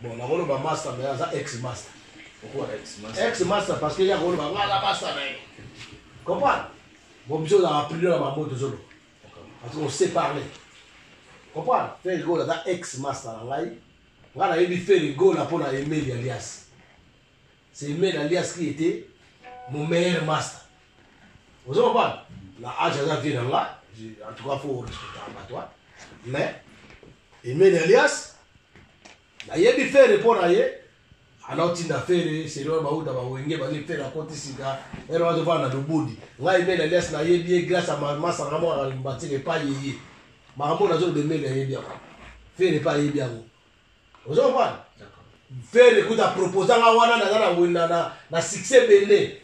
Bon, on a un master, mais c'est ex-master. Pourquoi ex-master? Ex-master parce qu'il y a un master. Comprends? Bon, on a appris dans ma moto. Parce qu'on sait parler. Comprends? Faire le goal, c'est ex-master. On a fait le goal pour aimer Alias. C'est Emile Alias qui était mon meilleur master. Vous comprenez? La âge a été là. En tout cas, il faut respecter un toi. Mais, Emile Alias, il y a des faits répondre à eux. Alors, tu as fait, c'est là où tu as fait la côté Sika. Et là, tu vas dans le body. Là, Emile Alias, il y a bien grâce à ma masse, à moi, il m'a dit pas yé. Ma maman a dit de Emile bien. Fait pas yé bien. Vous comprenez? Faire écoute à proposer à Wana na succès béné.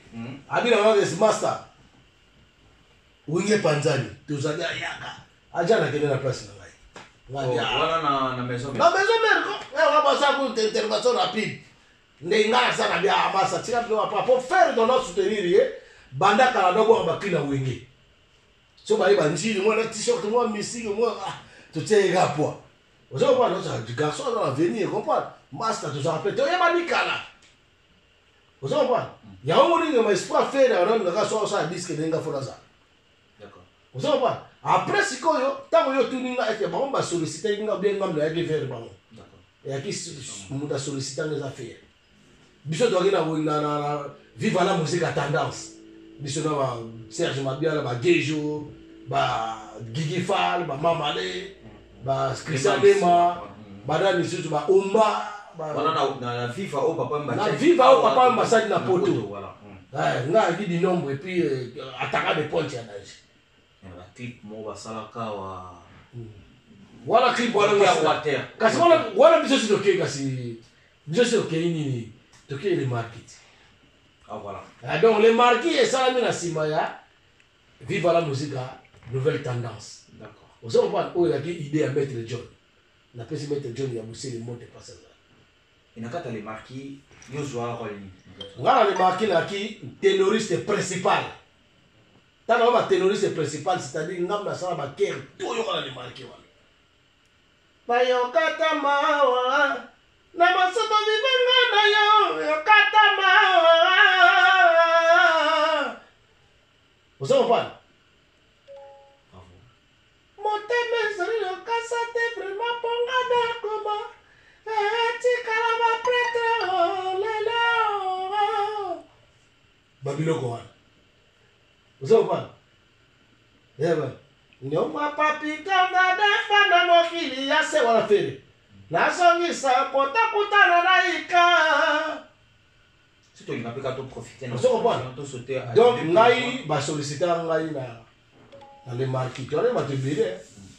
Abina na des master. Winge Panzani. Tous allés à Yaka. Aja na kene na place na ngai. Voilà na maison mère. Na maison mère. On va passer pour une intervention rapide. Nenga ça na bien amasa tika pour faire dans notre soutenir banda kala dogo bakina winge. So ba ibanjili moi na t-shirt moi musique moi tout c'est gapo. Vous avez pas du garçon dans l'avenir, comprendre? Master, tu as appelé, il y a pas de cas. Vous avez pas? Il y a un moment où il m'a pas fait dans le garçon, ça disque de l'enga foraza. D'accord. Vous avez pas? Après, si quand tant que tu n'as été bon, bah solliciter, il a bien comme le faire bon. D'accord. Et à qui nous a sollicité les affaires. Bisous doit gagner vivre la musique à tendance. Bisous doit Serge Mabia, bah Gejo, bah Gigi Fall, bah Mamale. Ba Christian Lema, badani surtout ba Omba, voilà na FIFA au papa mba. Na FIFA au papa mba sadi na poto. Voilà. Nga dit du nombre et puis attaquant de points ya nage. La clip mo ba salaka wa. Voilà clip wala water. Kasi wala biso si doké kasi biso si doké ni doké les market. Ah voilà. Donc les marqués et ça la sima ya vive la musique nouvelle tendance. D'accord. Vous savez pas où il y a une idée à mettre John. On a pu se mettre John, il y a bossé les montes et pas ça. Et quand tu as les marquis, il y a un rôle. On a les marquis qui ténoriste principal. Tant qu'on a ténoriste principal, c'est-à-dire qu'on a la salle à quel tout le monde a les marquis. Bayokata mawa, namasoto vivanga na yo, yokata mawa. Vous savez pas? Vraiment ponga comment Babiloko. Vous savez pas? Eh ben, non ma papi kanga defa na mokili ya se wala fere. Na songi sa pota kutana na ika. Si tu n'as pas profiter vous savez pas? Donc ngai ba solliciter ngai na les marquis. Tu as te belé.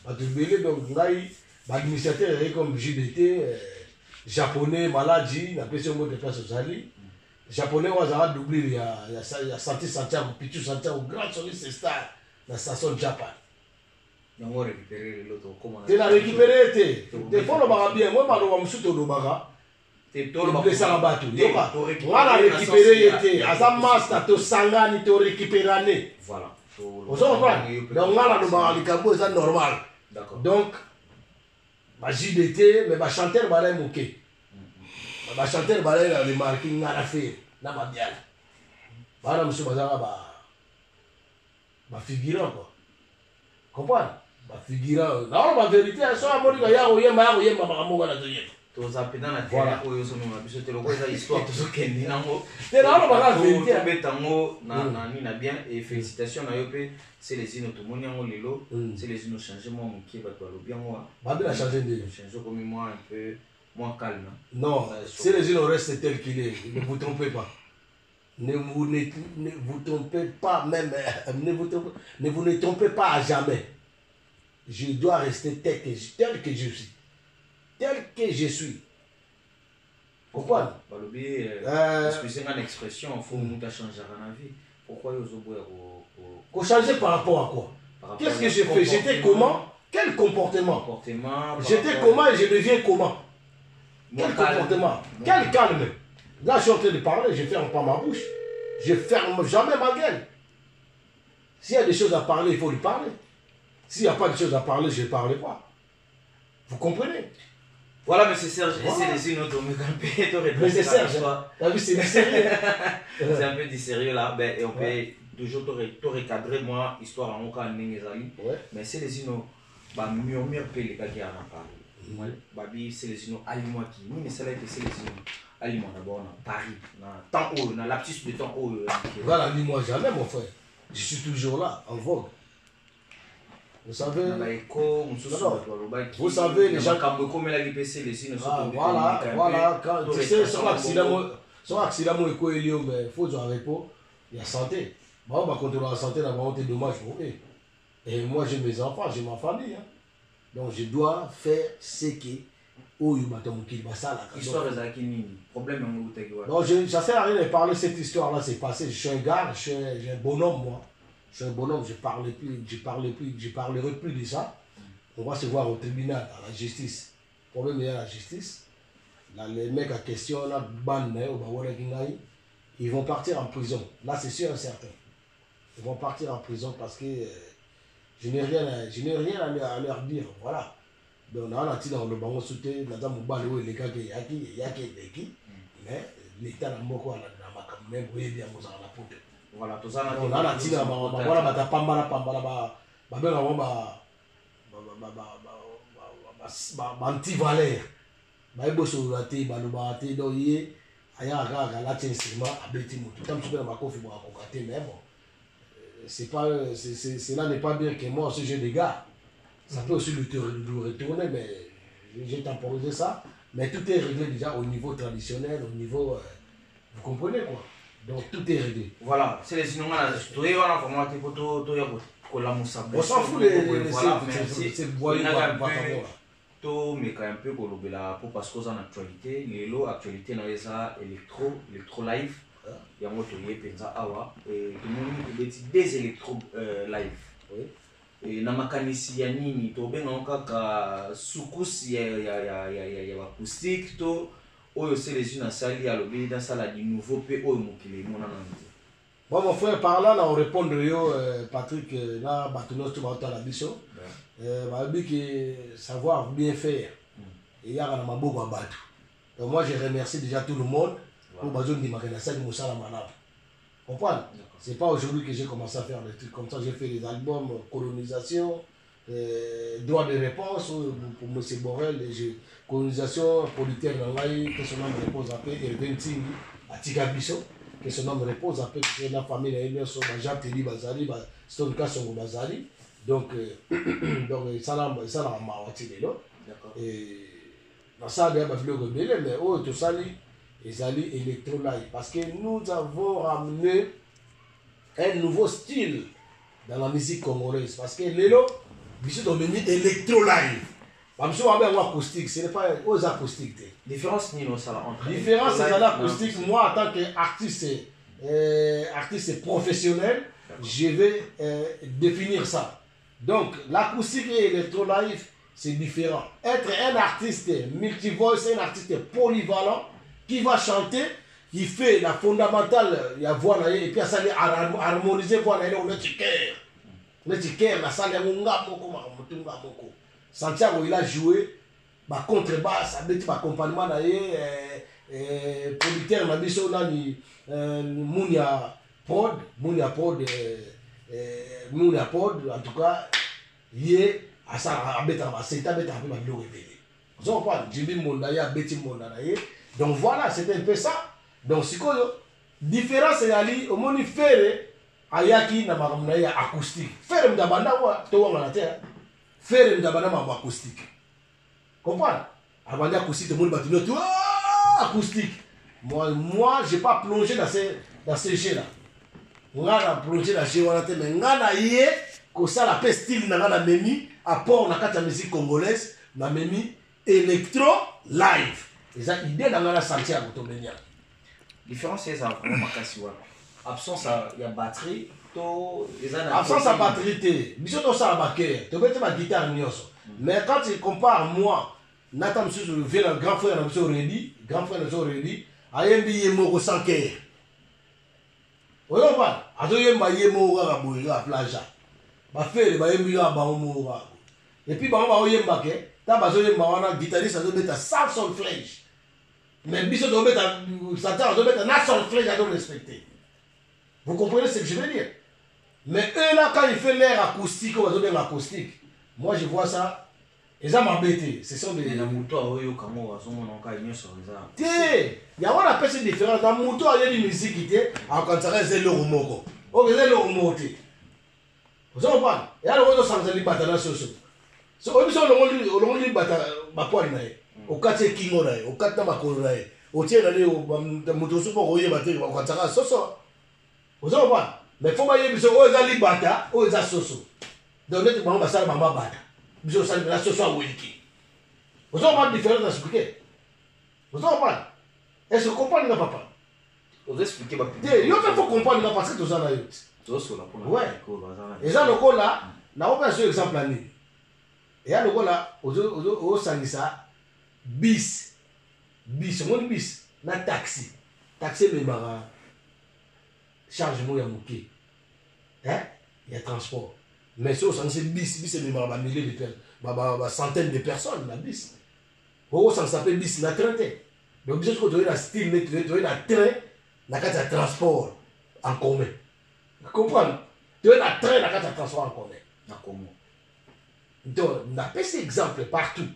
Te belé donc ngai ba administrateur comme JDT japonais maladie na pese mot de place aux alliés. Japonais waza doublé il y a santé Santiago Pichu Santiago grand soliste star la station Japan. On va récupérer l'autre comment. Tu l'as récupéré des fois le baga bien moi malo wa musuto do baga. Tu le blessé à bateau. On a récupéré été asa master to sangani to récupérer. Voilà. Vous comprenez? Donc on a le baga likambo c'est normal. D'accord. Donc ba JDT mais ba chanteur balai moké. Ba chanteur balai la remarqué ngara fait na ba bien. Ba monsieur bazanga ba figurant quoi. Comprendre? Ba figurant. Non ba vérité so amoni ka ya oyemba makambo na zoye. To za pena na tela oyo so no biso te loko eza histoire to so kendi nango. Te na ba vérité to betango na ni na bien et félicitations na yo pe c'est les ino to moni yango lelo c'est les ino changer moi mon qui va to lo bien moi. Ba bien changer de changer comme moi un peu moins calme. Non, c'est les ino reste tel qu'il est, ne vous trompez pas. Ne vous trompez pas même ne vous trompez pas à jamais. Je dois rester tel que je suis. Tel que je suis. Pourquoi? Parce que c'est une expression, il faut nous changer dans la vie. Pourquoi vous changer par rapport à quoi? Qu'est-ce que j'ai fait? J'étais comment? Quel comportement? J'étais comment et je deviens comment? Quel comportement? Quel calme? Là, je suis en train de parler, je ne ferme pas ma bouche. Je ne ferme jamais ma gueule. S'il y a des choses à parler, il faut lui parler. S'il n'y a pas de choses à parler, je ne parle pas. Vous comprenez? Voilà, monsieur Serge, c'est les unes autres, mais c'est Serge, t'as vu, c'est du sérieux. C'est un peu du sérieux là, et on peut toujours te recadrer, moi, histoire en aucun n'engezali, mais c'est les unes, murmure peu les gars qui en parlent. Babi, c'est les unes, aliment qui, mais c'est là que c'est les unes, aliment d'abord dans Paris, dans temps haut, dans l'aptitude de temps haut. Voilà, dis-moi jamais, mon frère, je suis toujours là, en vogue. Vous savez, vous savez, les gens. Voilà, quand tu sais, son accident, il faut du repos, il y a santé. Bon, on va contrôler la santé, là, on dommage pour eux. Et moi, j'ai mes enfants, j'ai ma famille. Hein. Donc, je dois faire ce qui Histoire de problème. Non, ça ne sert à rien de parler de cette histoire-là, c'est passé. Je suis un gars, j'ai un bonhomme, moi. Je suis un bonhomme, je ne parlerai plus de ça. On va se voir au tribunal, à la justice. Le problème est à la justice. Là, les mecs à question, là, ils vont partir en prison. Là, c'est sûr et certain. Ils vont partir en prison parce que je n'ai rien à leur dire. Voilà. Donc, on a dit dans le banc sauté, les gars qui mais l'État n'a pas même bien la poudre. Voilà, tout ça. On a dit voilà, anti-valeur. Cela n'est pas bien que moi aussi j'ai des gars. Ça peut aussi le retourner, mais j'ai temporisé ça. Mais tout est réglé déjà au niveau traditionnel, au niveau. Vous comprenez quoi? Donc tout est réglé. Voilà, c'est les innommables. On s'en fout des mais quand même peu pour parce qu'on en actualité, l'actualité dans les électro live, il y a moto penza awa et tout le monde des électro live. Et na makanisi ya nini to benga kaka sukusi ya acoustique to oyo c'est les unes sali ya lobi dans sala du nouveau pe oyo mokili mona nandi. Bon mon frère par là on répond yo Patrick na batunos tu va la biso. Que savoir bien faire et il y a un maboko à battre. Donc moi je remercie déjà tout le monde pour besoin de m'accéder de Moussa Manap. Comprendre? C'est pas aujourd'hui que j'ai commencé à faire des trucs comme ça. J'ai fait des albums colonisation, droit de réponse pour M. Borel, colonisation producteur Nangaï, que son nom repose à paix, et Venting à Tikabiso, que son nom repose à paix, que la famille est sur Jean Teddy Bazali, Stone Kassongo Bazali. Donc, ça n'a pas marqué là. Et dans ça, il y a des rebelles, mais tout ça, ils allaient électro-live. Parce que nous avons ramené un nouveau style dans la musique congolaise. Parce que Lélo, nous sommes venus électro-live. Nous sommes venus acoustique, ce n'est pas aux acoustiques. Différence ni non ça entre. Différence c'est l'acoustique. Moi, en tant qu'artiste professionnel, je vais définir ça. Donc, l'acoustique et l'électro-live, c'est différent. Être un artiste multivoice, un artiste polyvalent qui va chanter, qui fait la fondamentale, il y a voix et puis ça harmoniser voix on est cœur. On est cœur, la salle est Santiago il a joué ma contrebasse avec ma accompagnement producteur m'a dit ça nani Mounia Pod en tout cas lié à ça c'est un peu ma vidéo révélée. Vous comprenez? Jimmy Mondaya Betty Mondana. Donc voilà, c'est un peu ça. Donc si quoi différence c'est ali au moni faire ayaki na makamna acoustique. Faire mdabanda wa to wa na terre. Faire mdabanda ma acoustique. Comprendre? Avant acoustique tout le monde batino tout acoustique. Moi j'ai pas plongé dans ces jeux là. On a plongé dans ces jeux là mais ngana yé ko ça la pe style na memi apport na kata musique congolaise na memi électro live. Et ça idée dans la Santiago Tomenia. Différence c'est ça vraiment makasi wana. Absence il y a batterie to absence à batterie té. Biso to ça baké. To bete ma guitare nyoso. Mais quand tu compares moi Nathan monsieur je viens le grand frère monsieur Ready, grand frère monsieur Ready, ayembi yemo sans cœur. Oyo ba, azo yemba yemo ga boira plage. Ba faire ba yembi ga ba mo ga. Et puis ba oyemba ke ta bazoyemba wana guitariste azobeta sans solfège mais biso tobeta chanteur azobeta na solfège ado respecté. Vous comprenez ce que je veux dire? Mais eux là quand il fait l'air acoustique ou bazobenga acoustique, moi je vois ça. Et ça m'a bêté. Ce sont des. La moto a eu comme on a une sur ça. Tiens, il y a une petite différence. Dans la moto, il y a des musiques qui étaient en contraire de l'oromoko. Oh, c'est l'oromote. Vous comprenez? Il y a le rôle de Sanzali Batana Soso. So, on dit le rôle de Batana. Au quartier Kingo, au quartier Makoro, au tiers d'aller au moto support, au yébaté, au quartier Soso. Vous comprenez? Mais il faut que vous ayez des bata, ou des Soso. Donc, vous avez des bata, bata. Vous avez la social wiki. Vous avez pas de différence à expliquer. Vous avez pas. Est-ce que vous comprenez papa? Vous expliquez pas. Il faut comprendre parce que tout ça là. Ouais. Et ça le là, na on un exemple là. Et là le là, au Sangisa bis. Bis, mon bis, na taxi. Taxi mais bara chargement ya moké. Hein? Il y a transport. Mais si c'est bis, c'est des milliers de personnes, centaines de personnes, la bis. Ça s'appelle bis, la train. Donc, bis, quand tu as un style, tu as un train, tu as un transport en commun. Vous comprenez? Tu as un train, tu as un transport en commun. Donc, on a fait ces exemples partout.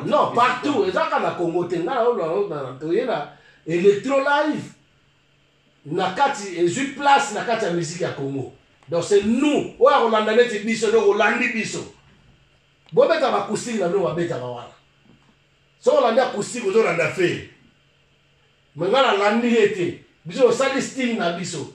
Non, partout. Et ça, quand on a Congo, tu as électro live. Et je place la musique à Congo. Donc c'est nous, on a dit biso, on a dit biso. Bon, mais t'as ma acoustique, là, on va mettre à la. Si on a dit acoustique, on a fait. Maintenant, on a dit été. Biso, ça dit style na biso.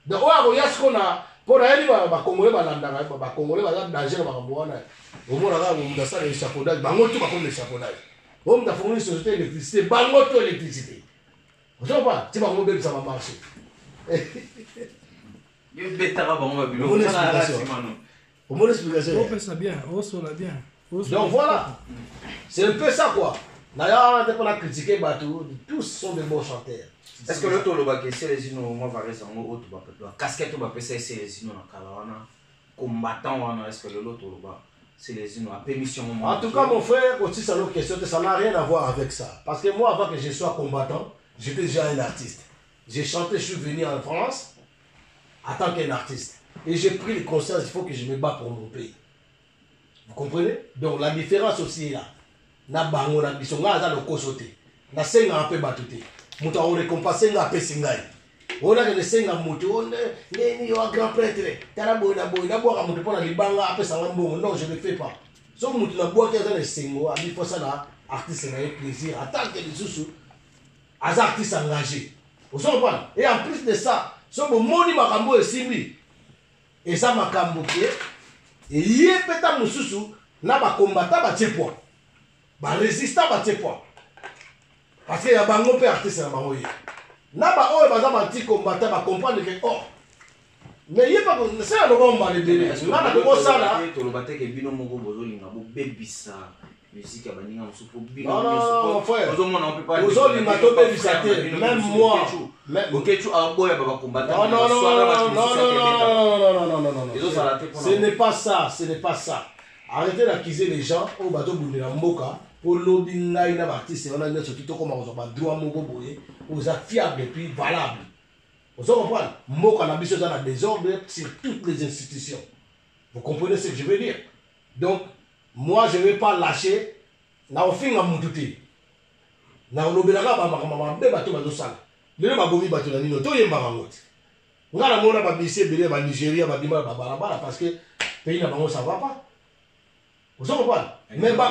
Donc, on a dit qu'on a. Pour aller, les Congolais, les Congolais, les danger, les Congolais. Au moins, on a ça les échafaudages. Bango, tout va comme l'échafaudage. On a fourni une société d'électricité. Bango, tout l'électricité. Vous savez pas, tu vas voir que ça va marcher. Mon explication. On fait ça bien, on sonne bien. Donc voilà, c'est un peu ça quoi. D'ailleurs, dès qu'on a critiqué Batou, tous sont des bons chanteurs. Est-ce que l'autre le c'est les inos, moi va rester en haut, casquette ou c'est les inos dans Kalawana, combattant, est-ce que l'autre c'est les inos, à permission. En tout cas, mon frère, aussi, ça notre question, ça n'a rien à voir avec ça. Parce que moi, avant que je sois combattant, j'étais déjà un artiste. J'ai chanté, je suis venu en France en tant qu'un artiste. Et j'ai pris les consciences, il faut que je me bats pour mon pays. Vous comprenez? Donc la différence aussi est là. Na bango na biso nga za loko soté. Na senga un peu batuté. Muta on récompense nga pe singai. On a que senga mutu on ni yo grand prêtre. Tara boina boina boka mutu pona libanga ape sanga mbongo. Non, je ne le fais pas. So mutu na boka za le sengo, abi faut ça na artiste na plaisir. En tant que les sous as artistes engagés. Vous comprenez? Et en plus de ça, so bo moni makambo esimbi. Et ça makambo qui et yé peta mususu na ba combattant ba tiepo. Ba résistant ba tiepo. Parce que ya bango pe artiste na bango yé. Na ba o ba za ba ti combattant ba comprendre que oh. Mais yé pas c'est le bon ba le bébé. Na na ko ça là. To lo baté que bino moko bozo linga bo bebisa. Musique à baninga musupo bino. Non, mon frère. Bozo mona on peut pas. Bozo linga to bebisa te. Même moi. Okechu a boya baba combattant. Non. Ce n'est pas ça, ce n'est pas ça. Arrêtez d'accuser les gens au bateau boulé en moka pour lobby ngai na artiste on a net surtout comme on va droit moko boye aux fiable et puis valable. Vous comprenez? Moka na biso dans la désordre sur toutes les institutions. Vous comprenez ce que je veux dire? Donc moi je ne vais pas lâcher na ofinga mututi. Na lobelaka ba makamama be bateau bazo sala. Le babomi bateau na nino to yemba ngot. Ngala mona ba bisi belé ba Nigeria ba bima ba balabala parce que pays na bango ça va pas. Vous comprenez? Mais ba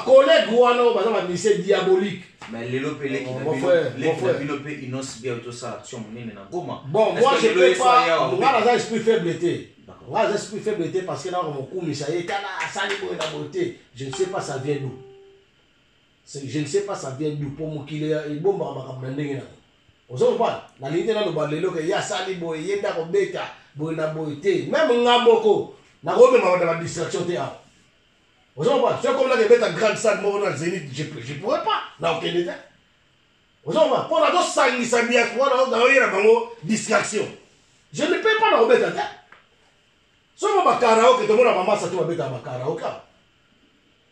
collègue wana ba ba bisi diabolique. Mais les lopelé qui mon frère développé innocent bien tout ça action monene na goma. Bon, moi je peux pas ngala za esprit faiblité. Ngala za esprit faiblité parce que na mon coup misaye kana asali bo na beauté. Je ne sais pas ça vient d'où. Je ne sais pas ça vient d'où pour moi qu'il est bon ba ndenge na. Vous comprenez? Na lité na lo balelo que ya sali boy yenda ko beta boy na boyté même ngamoko na ko be ma ba distraction te a. Vous comprenez? C'est comme là que beta grande salle mo na Zénith je pourrais pas na aucun état. Vous comprenez? Pour la dos sangi sabia ko na yera bango distraction. Je ne peux pas na beta ta. So ba karaoke to mo na mama sa to beta ba karaoke.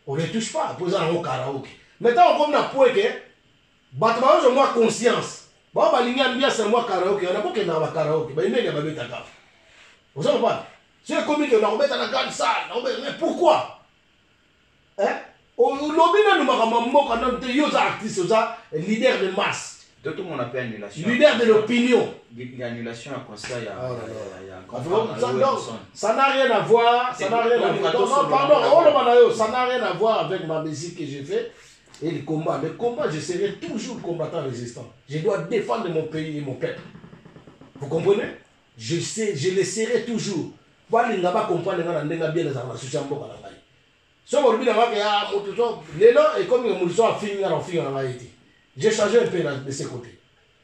on ne touche pas. Pour ça, on karaoké. Maintenant, on comme na point que, battement, j'ai moi conscience. Bon, bah, l'ingénieur bien, c'est moi karaoké. On a pas que dans la karaoké. Bah, il y a des gars. Vous savez pas? C'est comme que on met dans la grande salle. Mais pourquoi? Hein? On l'oblige nous quand on est artiste, leader de masse. Tout le monde appelle annulation. Leader de l'opinion. L'annulation à concert, il y a ça n'a rien à voir. Ça n'a rien à voir. Pardon, ça n'a rien à voir avec ma musique que j'ai fait et le combat. Le combat, je serai toujours combattant résistant. Je dois défendre mon pays et mon peuple. Vous comprenez? Je le serai toujours. Voilà, il n'a pas compris les gens bien les associations. Si on dit que et comme nous sommes finis en fin en Haïti, j'ai changé un peu de ce côté.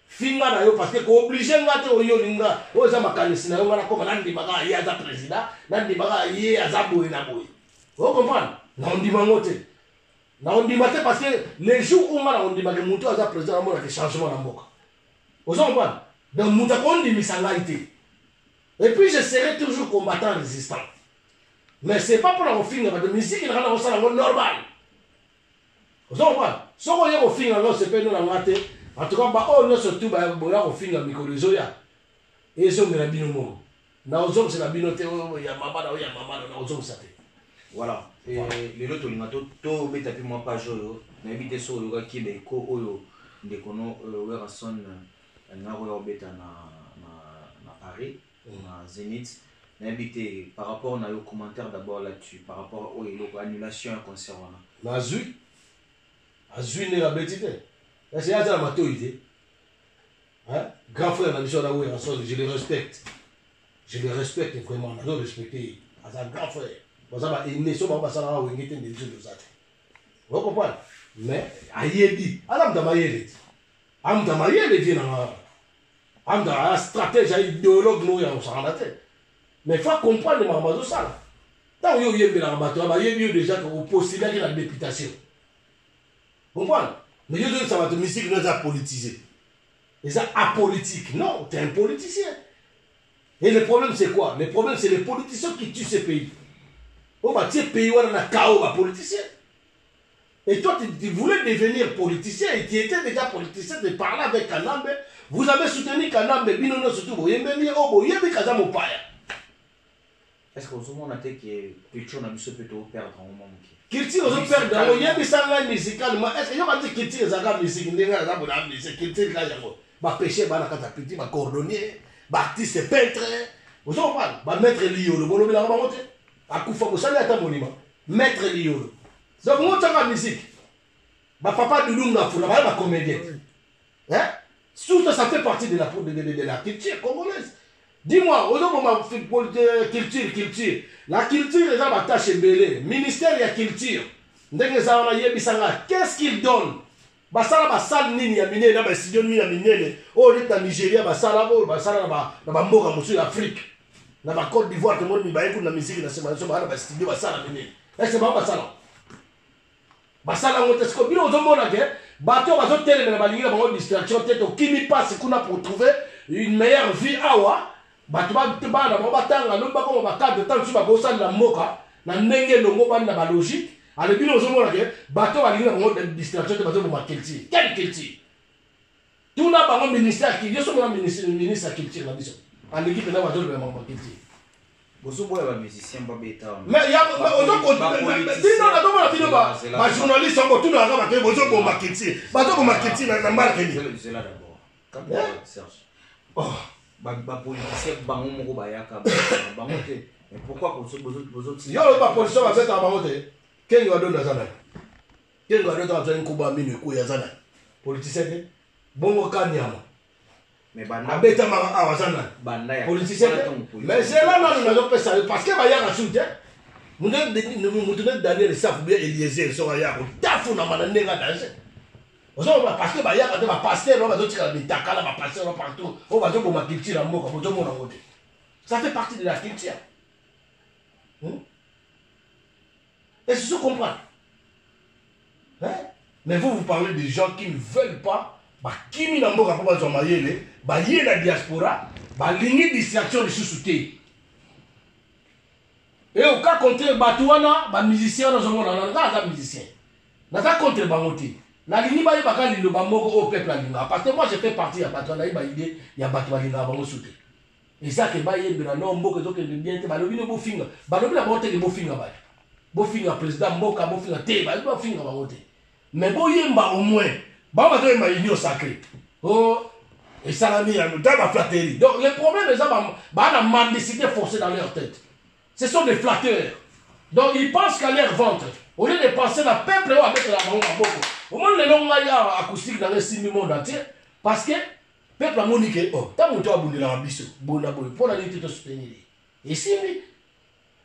Fini parce que obligé de au yolinga, aux amacanisina, on a comme un dimaga, il y a un président, un dimaga, il y a un boy. Vous comprenez? On dit mangoté. On dit maté parce que les jours où on dit que Moutou a un président, on a des changements dans le monde. Vous comprenez? Donc Moutou a dit misangalité. Et puis je serai toujours combattant résistant. Mais ce n'est pas pour la fin de musique, il y a un normal. Vous comprenez? Si on y a un film, c'est pas nous la maté. En tout cas, on a surtout un film de Mikolozoya. Et c'est un binomo. Naozom, c'est la binoté, il y a maman, il y a maman, naozom, ça fait. Voilà. Et les autres, ils ont tout bêta puis moi pas joué. Mais évitez ça, il y a qui est co oyo de kono Werson na royo bêta na Paris, na Zénith. N'habitez par rapport à nos commentaires d'abord là-dessus, par rapport aux annulations concernant. Azui n'est la bêtise. C'est à la maturité. Grand frère, la mission d'Aoué, je le respecte. Je le respecte vraiment. Je le respecte. C'est un grand frère. Il n'est pas ça là où il était des yeux de ça. Vous comprenez? Mais, aïebi, Adam Damayel. Adam Damayel est venu dans un stratège idéologue, nous, on s'en rend tête. Mais il faut comprendre le Mamadou ça. Tant que vous avez un bateau, vous avez déjà que vous postulez la députation. Vous comprenez? Mais vous ça va te mystique, nous a politisé. Et ça apolitique. Non, tu es un politicien. Et le problème c'est quoi? Le problème c'est les politiciens qui tuent ces pays. On va tuer pays où on a chaos à politiciens. Et toi, tu voulais devenir politicien et tu étais déjà politicien, tu parlais avec Kanambe. Vous avez soutenu Kanambe, Binono surtout, vous avez mis au bout, Kazamopaya. Est-ce que vous avez dit que Pichon a pu perdre un moment? Culture, vous perdre, il y a des sangs musicalement. Est-ce que vous avez dit que culture, ça a musique, culture, va pêcher, va la petit, va cordonnier, va artiste peintre. Vous avez pas, va mettre l'IO, le bon homme, la remonte. À coup, vous savez, à un monument. Mettre l'IO. Donc, moi, ça la musique. Ma papa de Lunga, vous l'avez ma comédienne. Hein? Tout ça, ça fait partie de la culture congolaise. Dis-moi, culture. La culture, les gens m'attachent belé. Ministère de la culture. Qu'est-ce qu'il donne? Basala basal nini ya minene na basidio nini ya minene. Oh, on est en Nigeria, basala na mboka musu Afrique. Na ba Côte d'Ivoire, tout le monde ba écoute la musique na sema na basidio basala minene. Est-ce que ba basala? Basala on est-ce que bino ozomona ke bato bazo télé na balinga ba distraction tête au kimi passe kuna pour trouver une meilleure vie awa. Bato ba na ba tanga no ba ko ba cadre tant sur ba bossa na mboka na ndenge longo ba na ba logique. Alors, bien, nous avons dit, bateau a une distraction de bateau pour ma culture. Quelle culture? Tout n'a pas un ministère qui est un ministre de la culture. En équipe, il y a un bateau de ma culture. Vous avez un musicien, Babeta. Mais il y a un journaliste, tout le monde a bateau pour ma culture. Bateau pour ma culture, il y a un marque. C'est là d'abord. Quand Serge. Oh, politicien, bango bayaka. Mais pourquoi vous autres. Il y a un politicien qui va faire un bateau. Quel est le don d'Azana? Quel est le don d'Azana? Kuba minu kuyazana. Politicien de bon kanyama. Mais abeta mara awazana. Politicien mais c'est là nous n'avons pas ça parce que baya rasoute. Nous devons donner les savent bien Eliezer sur aya ko tafu na mananenga danger. Ozo parce que baya ka ba pasteur on va dire que takala ba pasteur partout. On va dire pour ma culture moko pour tout le monde. Ça fait partie de la culture. Est-ce que vous comprenez? Hein? Mais vous parlez des gens qui ne veulent pas, qui ne veulent pas la diaspora, la ligne de distraction de sous-souté. Et au cas contre Batouana, ba musicien dans on a musicien. Naza contre Bangote. Na lini ba yeba lilo ba moko au peuple alinga parce que moi je fais partie ya Batouana ba idée ya Batouana linga bango souté. Et ça que ba yeba na mboko zo que bien te ba lobi no bo finga. Ba lobi na ba te bo finga ba. Bo finga président mboka bo finga te ba bo finga ba ngote. Mais bo yemba au moins ba ba to yemba union sacrée. Oh et ça l'a mis à nous dans la flatterie. Donc les problèmes les gens ba na mendicité forcée dans leur tête. Ce sont des flatteurs. Donc ils pensent qu'à leur ventre. Au lieu de penser dans le peuple avec la banque à beaucoup. Au moins les longs acoustique dans le monde entier. Parce que le peuple a moniqué. Oh, tant que tu as bondi la ambition. Bon d'abord, pour la lutte de soutenir. Et si,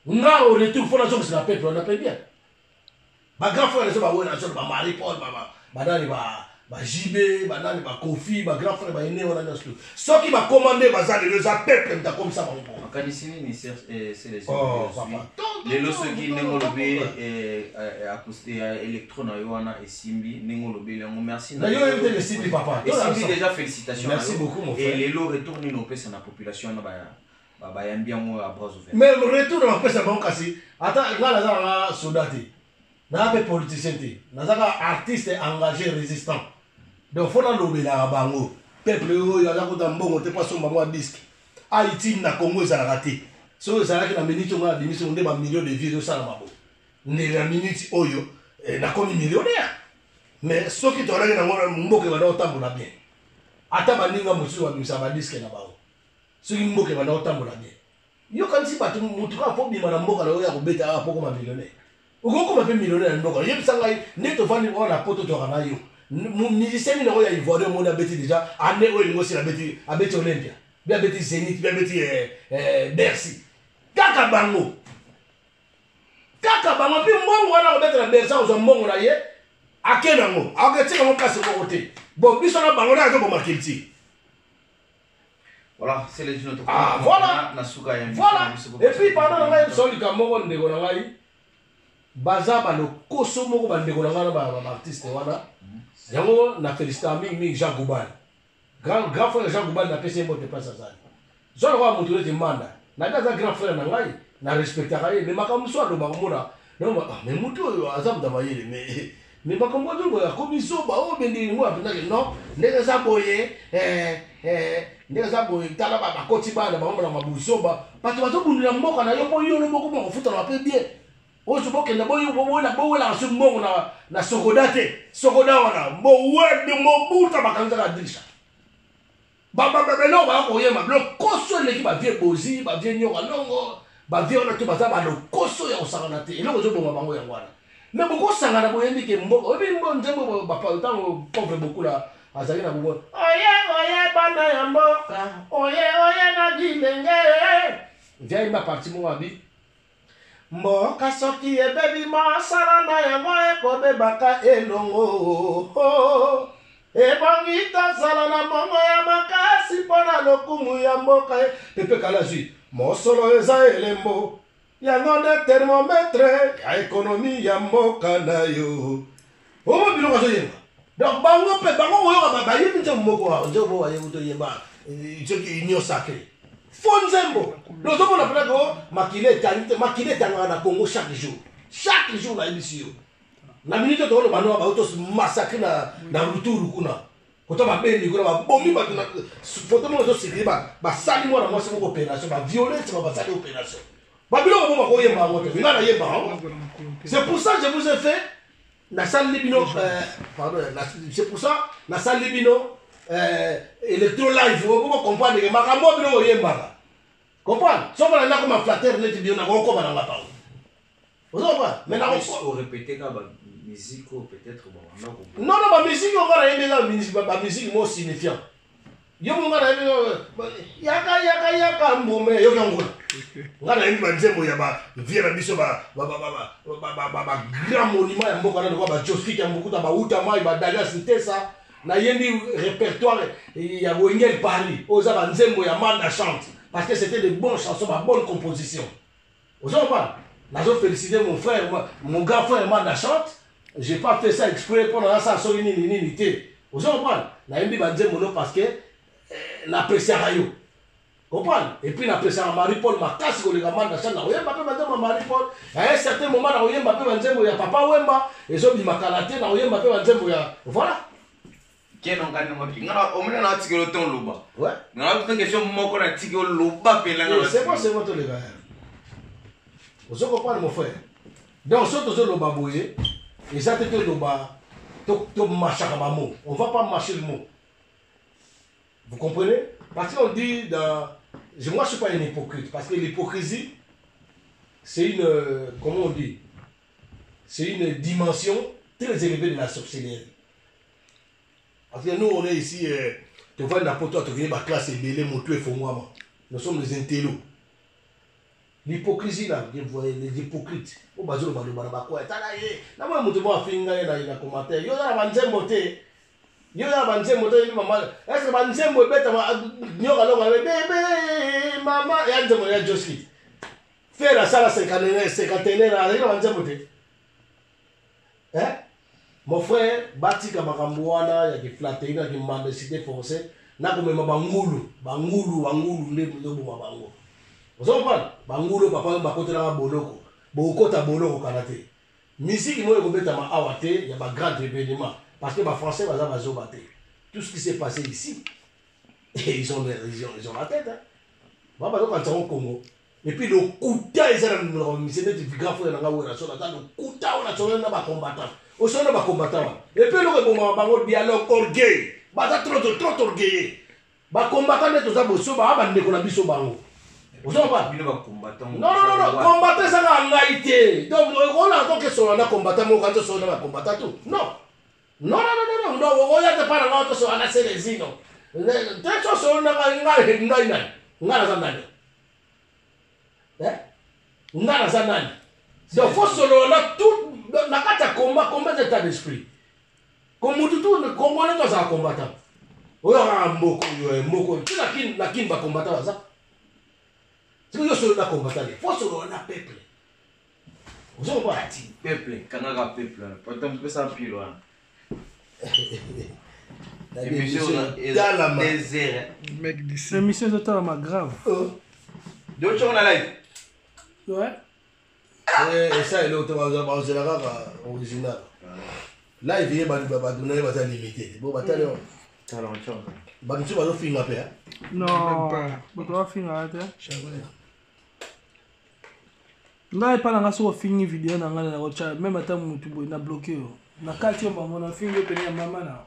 on a au retour, il faut la chose que c'est la peuple, on appelle bien. Ma grand frère, les hommes, ma Marie-Paul, ma JB, ma Kofi, ma grand frère, ma aîné, on a dit tout. Ceux qui m'ont commandé, les peuple, comme ça, mon bon. C'est les les lorsque Nengolobe acoustique électron et Simbi Nengolobe merci d'ailleurs invité le Simbi papa et Simbi déjà félicitations merci beaucoup mon frère et les lots retournent nos pèses à la population bah y bien moi à bras ouverts mais retour dans pèse à bon cassi attends là là soldati n'a pas politicien n'a pas artiste engagé résistant donc faut dans l'obé là bango peuple y a là dans bon on te pas son moi disque Haïti na Congo ça a raté. So ça a que la minute on a démission de millions de vies ça na mabo. Ne la minute oyo na comme millionnaire. Mais ce qui t'aurait na mboke ba otambola bien. Ata baninga musu wa bisa ba disque na bao. Ce qui mboke ba otambola bien. Yo quand si batu mutu ka fo bima na mboka na ya ko beta a poko ma millionnaire. Uko ma pe millionnaire ndoko. Yeb sanga ne to fani on la poto to kana yo. Musicien ni na ya ivoire mo na beti déjà ane o ngo si la beti a beti Olympia. Bien petit Zénith, bien petit Bercy. Kaka bango. Kaka bango, puis mbongo wana ko betela Bercy ozo mbongo na ye. Akenango, aketika mo place ko côté. Bon, biso na bango na zo bo marketing. Voilà, c'est les autres. Ah, voilà. Voilà. Et puis pendant la soli ka moko ndeko na ngai. Baza ba lo koso moko ba ndeko na ngai ba artiste wana. Yango na féliciter mingi Jean Goubal. Grand frère Jean Goubal n'a pas essayé de passer ça. Je ne vois pas mon demande. N'a pas un grand frère n'a pas n'a respecté rien. Mais ma comme soit le baromona. Non mais mon tour azam d'amayer mais ma comme tout la commission ba o bendi moi après non n'est ça boyer n'est ça boyer tala ba kotiba na ba ma buso ba parce que to bundula mboka na yo boyo lo moko mo futa na pe bien. O je boke na boyo bo la su mbongo na sokodate sokoda wana bo wede mo buta bakanza ka dirisha. Non, bah, on y a ma bloc, cosso, l'équipe a vieux bosi, bah, vieux nyoka longo, bah, vieux on a tout basé, bah, le cosso, y a au sanganate, et là, on a bon, bah, mais beaucoup sangana, bah, y a des mbo, et bon, j'aime, bah, pas le temps, on pauvre beaucoup là, à Zagina, bah, oye, bana yamboka, oye, na dilenge, viens, il m'a parti, mon ami. Mboka soki, et baby, ma salana, yamboka, kobe, baka, elongo, ebangita sala na mongo ya makasi pona lokumu ya mboka pepe kala zui mosolo eza elembo yango nde thermomètre ya ekonomi ya mboka na yo omo biloko azoyemba donc bango mpe bango oyoka bayebi nzembo moko wa nzembo bayebi toyemba soki union sacrée fo nzembo lozomona peleko makile etangaka na Congo chaque jour nayebisi yo na minute to ba no ba autos massacre na ruturu kuna kota ba beni kuna ba bombi ba na photo mo zo sikriba ba sali mo na mo se mo opération ba violence ba sali opération ba bilo mo ko yemba mo te ngana yemba c'est pour ça que je vous ai fait la salle libino pardon c'est pour ça la salle libino électro live vous comprendre que makambo bilo yemba comprendre so ba na ko ma flatter net bio na ko ba na ngapa mais on répétait quand musique peut-être bon non la musique on va aimer la musique moi signifiant yo mo ngana yaka mbome yo kangola ngana yimba nzembo ya ba viera biso ba grand monument ya mboka na ko ba Josky ya mbukuta ba uta mai ba Dalias Ntesa na yendi répertoire ya Wengel Paris oza ba nzembo ya Manda chante parce que c'était de bonnes chansons ba bonne composition ozo pas nazo féliciter mon frère mon grand frère Manda chante. J'ai pas fait ça exprès pour ça sur une unité. Vous comprenez? Na yembi banze mono parce que n'apprécie rien. Comprendre? Et puis, après ça, Marie-Paul m'a cassé le gamin d'achat. Oyemba pe banzembo Marie-Paul. À un certain moment, na oyemba pe banzembo ya papa Wemba. Et so bima kalaté na oyemba pe banzembo ya. Voilà. Quel on gagne moi? Ngana omena na tiki le ton loba. Ouais. Ngana peut question moko na tiki loba pe la ngana. C'est bon tous les gars. Vous comprenez mon frère? Donc, ce que le baboué, et ça te le bas, to marcher à mot. On va pas marcher le mot. Vous comprenez? Parce qu'on dit dans. Moi, je ne suis pas un hypocrite. Parce que l'hypocrisie, c'est une. Comment on dit? C'est une dimension très élevée de la sorcellerie. Parce que nous, on est ici. Tu vois, n'importe quoi, tu viens de la classe et belé, mon tué, moi. Nous sommes des intellos. L'hypocrisie là, vous voyez, les hypocrites. Au bas de quoi? Là, moi, je me suis fait un commentaire. Yo, là, je vais yo ya banze moto ni mama est-ce que banze mo beta nyoka longa bébé maman ya nzemo ya Joski faire la sala 51 na la banze moto hein mon frère batika makambo wana ya kiflate ina ki mendicité forcée na komema bangulu nde ndobo bango ozompa bangulu papa bakotela boloko bokota boloko kanate musique mo ekobeta ma awate ya ba grand événement. Parce que les Français, ils ont battu. Tout ce qui s'est passé ici, ils ont la tête. Hein. Quand ils sont au Congo. Et puis le Kouta, ils ont c'est des grands frères dans la nation. Le Kouta, on a sonné dans les combattants. On sonne dans les combattants. Et puis le dialogue orgueil. Trop orgueillé. Les combattants, ils ont besoin de se battre. Vous avez pas? Non, combattant, ça n'a pas été. Donc, on a tant que son combattant, on a son combattant tout. Non. Non, on y a des parents qui sont à la Célésine. Très chose, on a donc, il faut se tout. La carte combat d'état d'esprit. Comme tout le Congo est un combattant. On y a un moko. Tu n'as qu'une combattant. C'est que je suis un combattant. Il faut se le peuple. Vous avez pas peuple, Canada peuple. Pourtant, on ça plus loin. L'émission est dans le désert. L'émission est totalement grave. Donc, tu es en live? Ouais. Et ça, il est original. Là, il vient de limité. Bon, bataillon. Tu vas finir après. Non, tu vas finir après. Ngai pas na so fini vidéo na ngana na rocha même ata mutu boy na bloqué yo na kati yo bango na fini pe ya mama na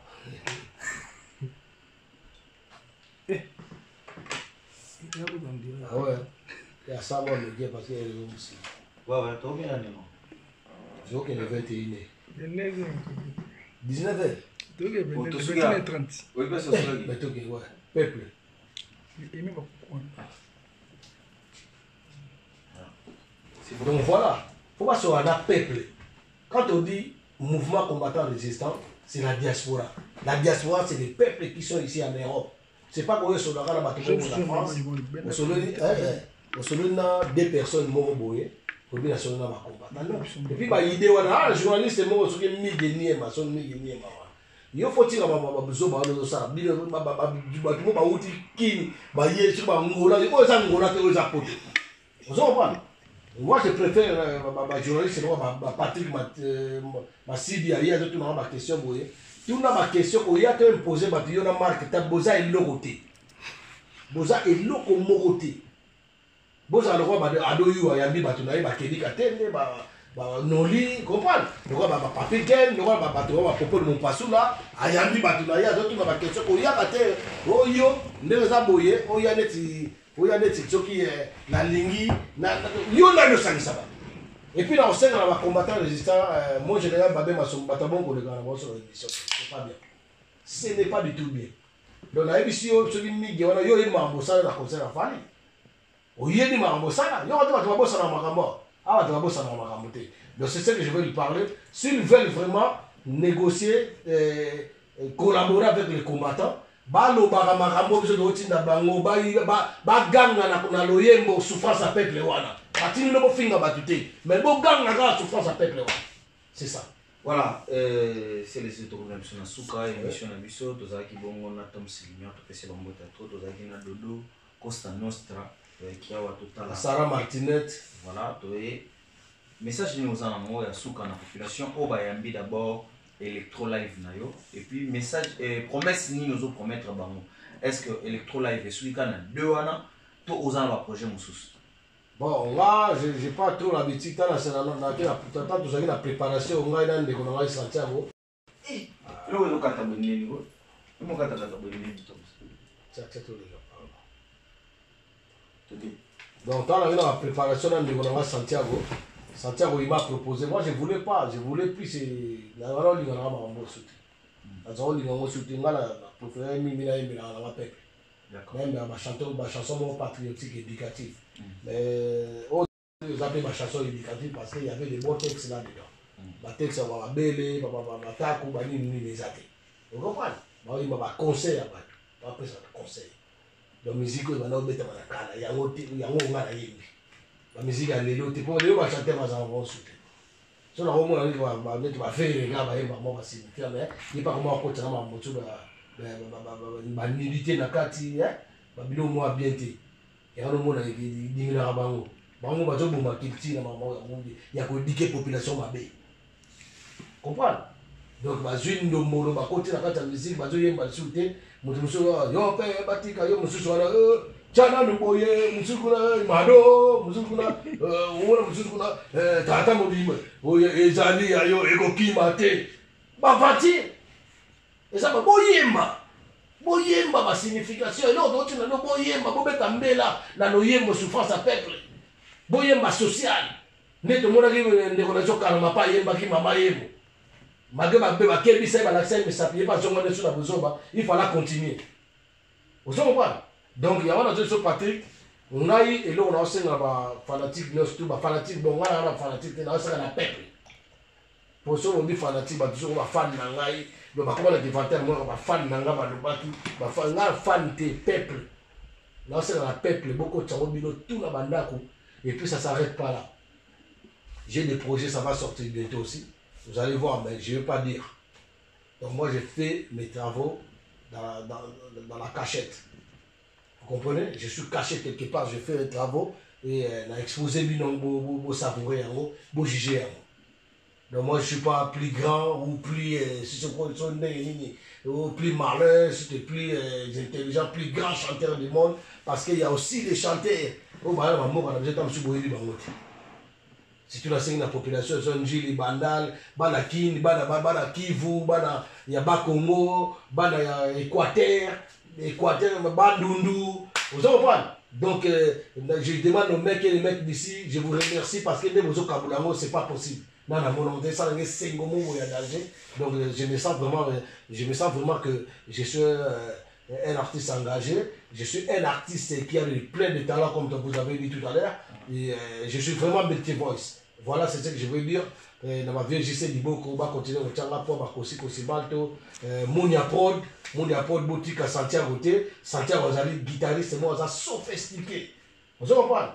ah ouais il y a ça moi le gars parce que aussi ouais toi bien non je vois que le 21 le 9 19h donc il est 30 oui parce que c'est mais toi ouais peuple et même donc voilà, il faut pas se rendre peuple. Quand on dit mouvement combattant résistant, c'est la diaspora. La diaspora, c'est les peuples qui sont ici en Europe. C'est pas qu'on est sur la France. On se donne des personnes qui pour bien sur la combattant. Et puis, l'idée, les journalistes, ils sont il faut tirer ma besoin de ça. Il faut moi, je préfère ma journaliste, Patrick Massidi, il y a tout ma question. Tout ma question, il y a quand même posé ma marque, tu as Boza et Logoté. Boza et Locomoté. Boza le roi Adoyu, il y a mis Batunaï, Bakedi Katende, Noli, comprendre? Le roi Papiken, le roi Batunaï, à propos de mon passou là, il y a mis Batunaï, il y a tout ma question. Il y a Katé, Oyo, Neza Boye, Oya Neti. Oui, il y a des qui na lingi, yo na le sang ça. Et puis là, on sait qu'on va combattre résistant. Mon général Babé m'a son bataillon pour le gars sur l'émission. C'est pas bien. Ce n'est pas du tout bien. Donc la émission, ceux qui m'y ont yo il m'a embossé la concert à Fali. O yé ni m'a embossé là. Yo on va bosser dans ma gambo. Ah, on va bosser dans ma gambo. Donc c'est ça que je veux lui parler. S'ils veulent vraiment négocier, collaborer avec les combattants. Balo baramakambo biso dotinda bango ba ganga na loyembo souffrance à peuple wana batini no finga batute mais bo ganga na souffrance à peuple wana c'est ça voilà c'est les autoroutes na suka émission na biso tozaki bongo na Tom Silimia to pese bambota to tozaki na Dodo Costa Nostra qui a total Sarah Martinet. Voilà, message nous en amont à souka la population au bayambi d'abord Electro Live nayo et puis message promesse ni nous promettre bango. Est-ce que Electro Live est celui qui a deux ans tout aux ans va projet moussous. Bon là j'ai pas trop l'habitude dans la préparation on va dans des qu'on va Santiago. Eh, le kata bonne niveau. Mo kata bonne niveau. Ça tout les gens. Donc dans la préparation dans des qu'on va Santiago. Santiago il m'a proposé, moi je voulais pas, je voulais plus la rôle il y en a ma moto. La rôle il y a mon soutien là la préféré mimi là il la peuple. D'accord. Même ma chanson patriotique éducative. Mais on appelle ma chanson éducative parce qu'il y avait des bons textes là dedans. Ma texte on va belé, ma taku ba ni les athées. Vous comprenez? Moi il m'a conseil après. Après ça conseil. Donc musique il va nous mettre dans la cala, il y a un ngana yimbi. La musique à l'élo, tu peux aller chanter ma chanson soutien. So na homo ali va mettre ma faire les gars ba yemba moi c'est mais il pas comment côté na ma moto ba milité na kati ba bilo moi bien té. Et on mona dingina bango. Bango ba zo bomba kilti na mama ya ko diké population mabe. Comprendre? Donc ba zwin ndo molo ba côté na kati ya musique ba zo yemba soutien, moto muso yo pe batika yo mususu wana Chana nuboye musukuna mado musukuna wona musukuna tata mobima oye ezali ayo ekokima te bavati eza boyemba ba signification non d'autres na boyemba bobeta mbela na loyembo souffrance à peuple boyemba social neto mona ki ndeko na zokana mapa yemba ki mama yembo magé ba beba kebisa ba l'accès mais ça pied pas zonga neso na bozoba il fallait continuer vous comprenez. Donc il y a un autre Patrick, on a eu et là on a aussi un fanatique, nous fanatique, bon on a un fanatique, on a aussi un peuple. Pour ça on dit fanatique, bah toujours on va fan nangai, le bah comment le défenseur moi on va fan nanga bah le baki, bah fan des peuples. Là c'est un peuple, beaucoup de gens tout la bandako et puis ça s'arrête pas là. J'ai des projets, ça va sortir bientôt aussi. Vous allez voir, mais je ne vais pas dire. Donc moi j'ai fait mes travaux dans la cachette. Vous comprenez? Je suis caché quelque part, je fais les travaux et exposé mon savourer, mon juger. Donc moi je ne suis pas plus grand ou plus ou plus malin, c'était plus intelligent, plus grand chanteur du monde parce qu'il y a aussi des chanteurs. Si tu l'enseignes la population, son Jili, Bandal, Bana Kin, Bana Kivu, Bana Yaba Congo, Bana Équateur, Bandundu, vous comprenez? Donc je demande aux mecs et les mecs d'ici, je vous remercie parce que les Kabulango, ce n'est pas possible. Non, non, mon nom, ça, c'est donc je me sens vraiment que je suis un artiste engagé, je suis un artiste qui a plein de talents comme vous avez dit tout à l'heure. Et je suis vraiment Betty Voice. Voilà, c'est ce que je veux dire. Dans ma vie, j'essaie de continuer au Tchanga pour Bakosi Kosibalto, Mounia Prod, boutique à Santiago. Santiago, vous allez guitariste, moi, vous êtes sophistiqué. Vous comprenez?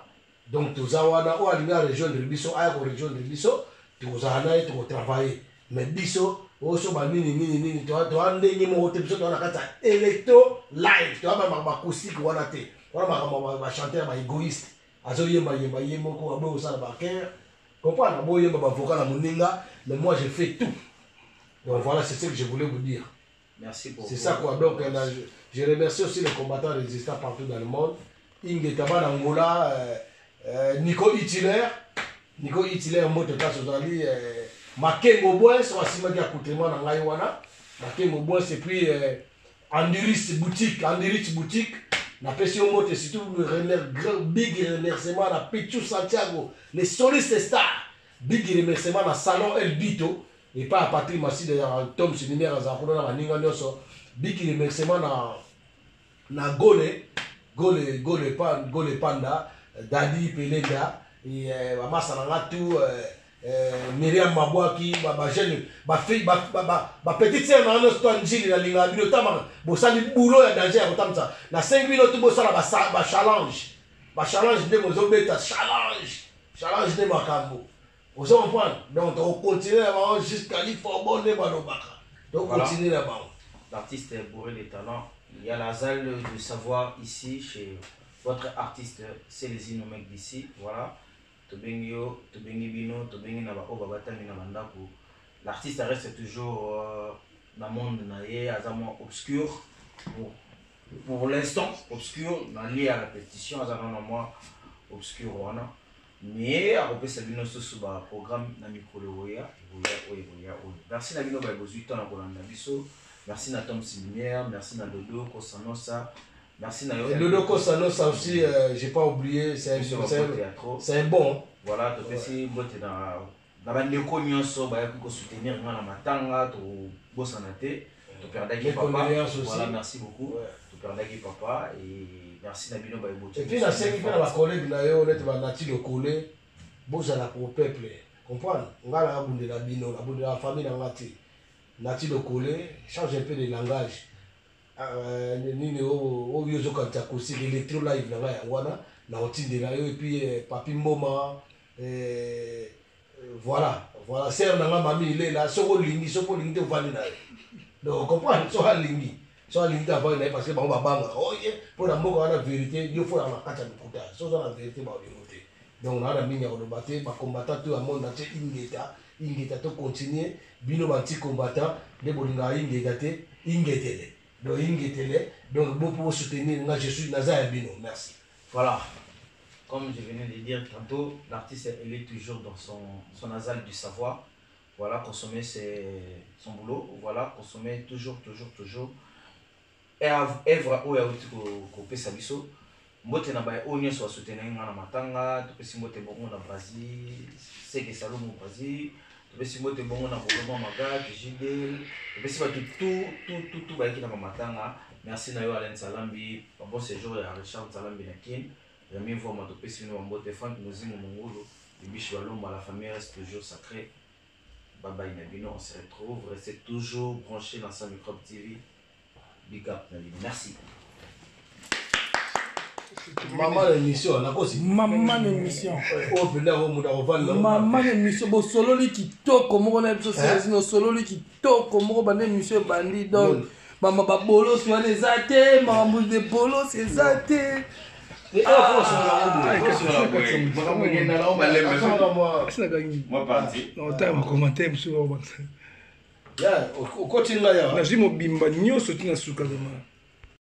Donc, tu as la région de Bisso, à la région de Bisso, tu as travaillé. Mais Bisso, tu as électro live, tu as acoustique, tu as chanteur égoïste. Mais moi je fais tout. Donc voilà, c'est ce que je voulais vous dire. Merci beaucoup. C'est ça quoi. Donc je remercie aussi les combattants résistants partout dans le monde. Inge Taban Angola, Nico Hitler, Moto Tasozali, Makengo Bois, soit si ma accoutrement dans Gaïwana. Makengo Bois, et puis Andiris Boutique. La pression monte, c'est tout le big remerciement à Pichu Santiago, les solistes stars. Big remerciement à Salon El Bito, et pas à Patrick Massi de Tom Sinimère à Zafona, à Ninganyoso. Big remerciement à Gole Panda, Dadi Pelenda, et Mama Sanangatu, Myriam Mabouaki, petite sœur dans notre histoire, la ligne à Binotama, Bossali boulot et danger à Otamsa. La 5 minutes, Bossala, challenge. Challenge de Mozobeta, challenge de Makambo. Vous comprenez? Donc, on continue là-bas jusqu'à l'Iforbon de Balobaka. Donc, on continue là-bas. L'artiste est bourré de talent. Il y a la salle de savoir ici chez votre artiste, c'est les mecs d'ici, voilà. Tobengi Bino, Tobengi Naba Obabatami Namandaku. L'artiste reste toujours dans le monde obscur. Pour l'instant, obscur, lié à la pétition, moi obscur. Mais à repérer Sabino sous le programme Namiko Leroya. Merci Nabino Baibozito Nabiso. Merci à Tom Silimière, merci à Dodo Kosanosa. Merci à Dodo Kosanosa aussi, j'ai pas oublié, c'est un bon. Voilà, tu peux essayer de dans la nyonso pour soutenir la matanga, tu bosses en athée, tu perds papa. Voilà, merci beaucoup. Tu perds papa et merci Nabino Baibozito. Et puis, la cinquième fois, ma collègue Nayo, on Nati de Kolé, Bozala pour peuple. Comprendre? On va la abonder la bino, la abonder la famille dans Nati. Nati de Kolé, change un peu de langage. Nini au vieux quand tu aussi l'électro live là wana na routine de là et puis papi Mboma voilà c'est na mamie il est là soko lingi de vandi na donc comprendre so lingi avant là parce que ba banga oh pour la mboka wana vérité il faut la kata de kuta so la vérité ba démonter donc on a la mine de battre ba combattant tout le monde na ingeta to continuer bino ba petit combattant de bolinga ingeta te ingetele. Donc, pour soutenir, je suis Nazar Bino. Merci. Voilà. Comme je venais de dire tantôt, l'artiste elle est toujours dans son nasal du savoir. Voilà, consommer son boulot. Voilà, consommer toujours. Et œuvre où il y a coupé sa biso. Mbote na ba onyo soit soutenir na matanga, to pesi mbote bongo na Brazil, c'est que salon au Brazil. Si vous avez bon magasin, JDL, si vous avez tout matanga. Merci à Alain Salambi, bon séjour à Richard Salambi Nakin. Rémi Vouma, tu peux si nous avons des fans qui nous aiment au Mongolo. Le biche Walom, la famille reste toujours sacrée. Baba Inabino, on se retrouve. Restez toujours branchés dans sa micro TV. Big up, merci. Maman l'émission, on a quoi aussi? Maman l'émission. Maman l'émission. Bon solo li qui toque comme on a besoin de solo li qui toque comme on a l'émission bandit donc maman ba bolo soit les athées, maman boule de bolo c'est athées. Moi parti. Non, t'as un commentaire sur au quotidien là. Na jimo bimba nyoso tina suka demain.